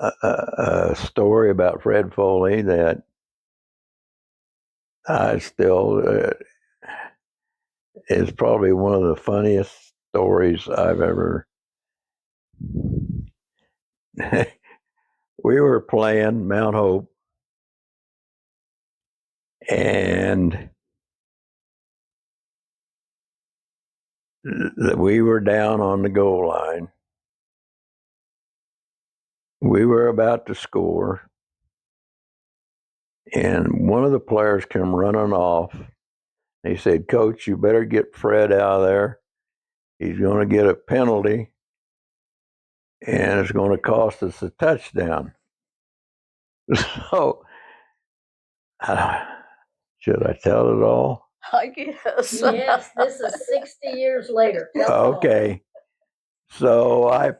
a story about Fred Foley that I still is probably one of the funniest stories I've ever. We were playing Mount Hope, and we were down on the goal line. We were about to score, and one of the players came running off. He said, "Coach, you better get Fred out of there. He's going to get a penalty, and it's going to cost us a touchdown." So, should I tell it all? I guess. Yes, this is 60 years later. Tell it all. Okay. So I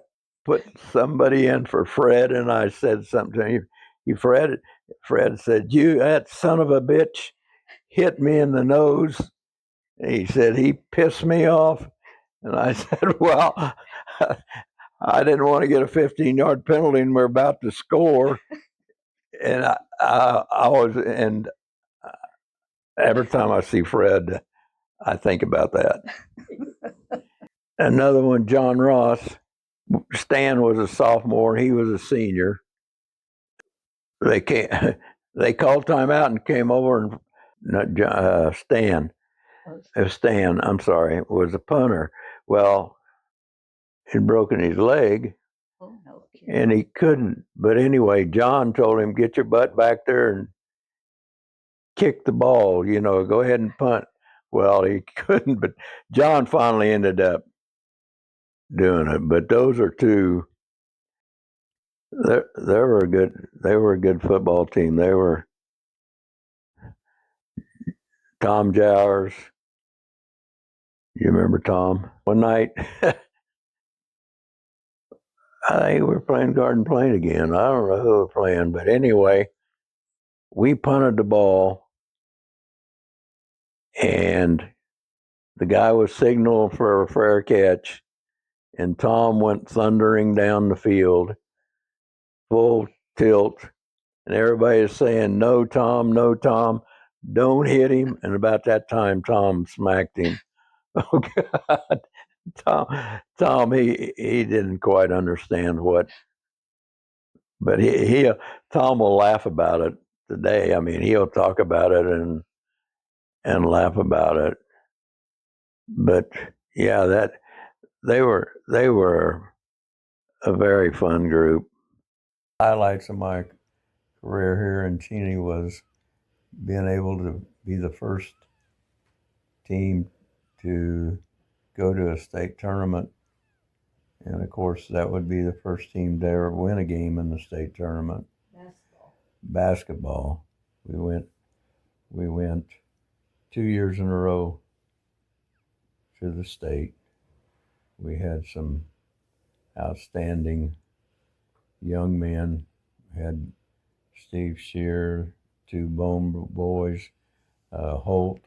put somebody in for Fred, and I said something to him. Fred said, "You, that son of a bitch, hit me in the nose." And he said, "He pissed me off." And I said, "Well, I didn't want to get a 15-yard penalty, and we're about to score." And I was, and every time I see Fred, I think about that. Another one, John Ross. Stan was a sophomore, and he was a senior. They called timeout and came over, and Stan. Stan, I'm sorry, was a punter. Well, he'd broken his leg, and he couldn't. But anyway, John told him, "Get your butt back there and kick the ball. Go ahead and punt." Well, he couldn't, but John finally ended up doing it. But those are two. They were a good. They were a good football team. They were Tom Jowers. You remember Tom? One night, I think we were playing Garden Plain again. I don't know who we were playing, but anyway, we punted the ball, and the guy was signaling for a fair catch, and Tom went thundering down the field, full tilt, and everybody is saying, "No, Tom, no, Tom, don't hit him." And about that time, Tom smacked him. Oh God, Tom, he didn't quite understand what, but Tom will laugh about it today. I mean, he'll talk about it and laugh about it. But yeah, that they were a very fun group. Highlights of my career here in Cheney was being able to be the first team to go to a state tournament. And of course, that would be the first team to ever win a game in the state tournament. Basketball. We went 2 years in a row to the state. We had some outstanding young men. We had Steve Shear, two Bone boys, Holt,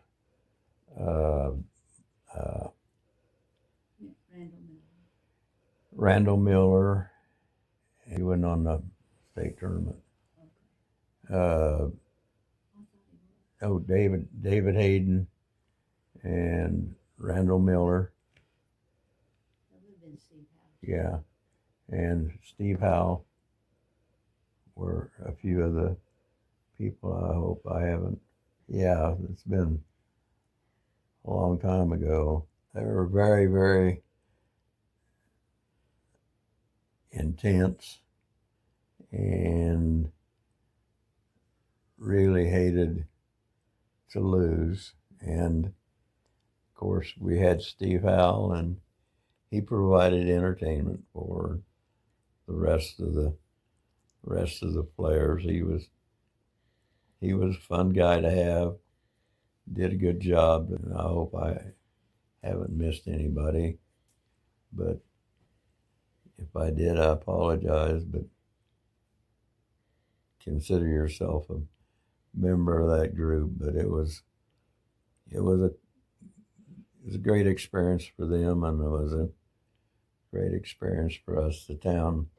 Randall Miller. He went on the state tournament. David Hayden and Randall Miller. Yeah, and Steve Howe were a few of the people. I hope I haven't. Yeah, it's been a long time ago. They were very, very intense and really hated to lose. And of course, we had Steve Howell, and he provided entertainment for the rest of the players. He was a fun guy to have. Did a good job, and I hope I haven't missed anybody. But if I did, I apologize. But consider yourself a member of that group. But it was a great experience for them, and it was a great experience for us, the town.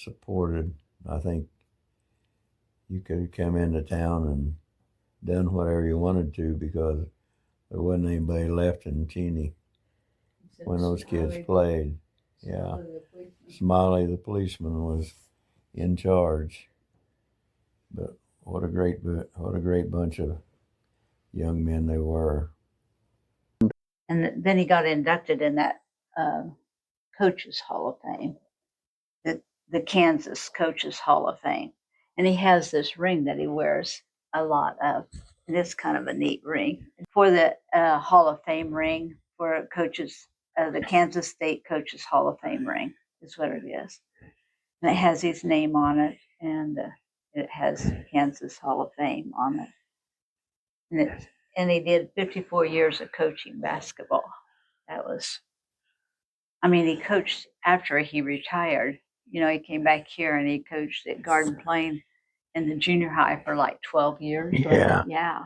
supported. I think you could have come into town and done whatever you wanted to because there wasn't anybody left in Cheney when those kids played. Yeah, Smiley the policeman was in charge. But what a great bunch of young men they were. And then he got inducted in that Coaches Hall of Fame, the Kansas Coaches Hall of Fame. And he has this ring that he wears a lot of. And it's kind of a neat ring. For the Hall of Fame ring for coaches, the Kansas State Coaches Hall of Fame ring is what it is. And it has his name on it, and it has Kansas Hall of Fame on it. And he did 54 years of coaching basketball. That was, I mean, he coached after he retired. You know, he came back here and he coached at Garden Plain in the junior high for like 12 years. Yeah. Yeah.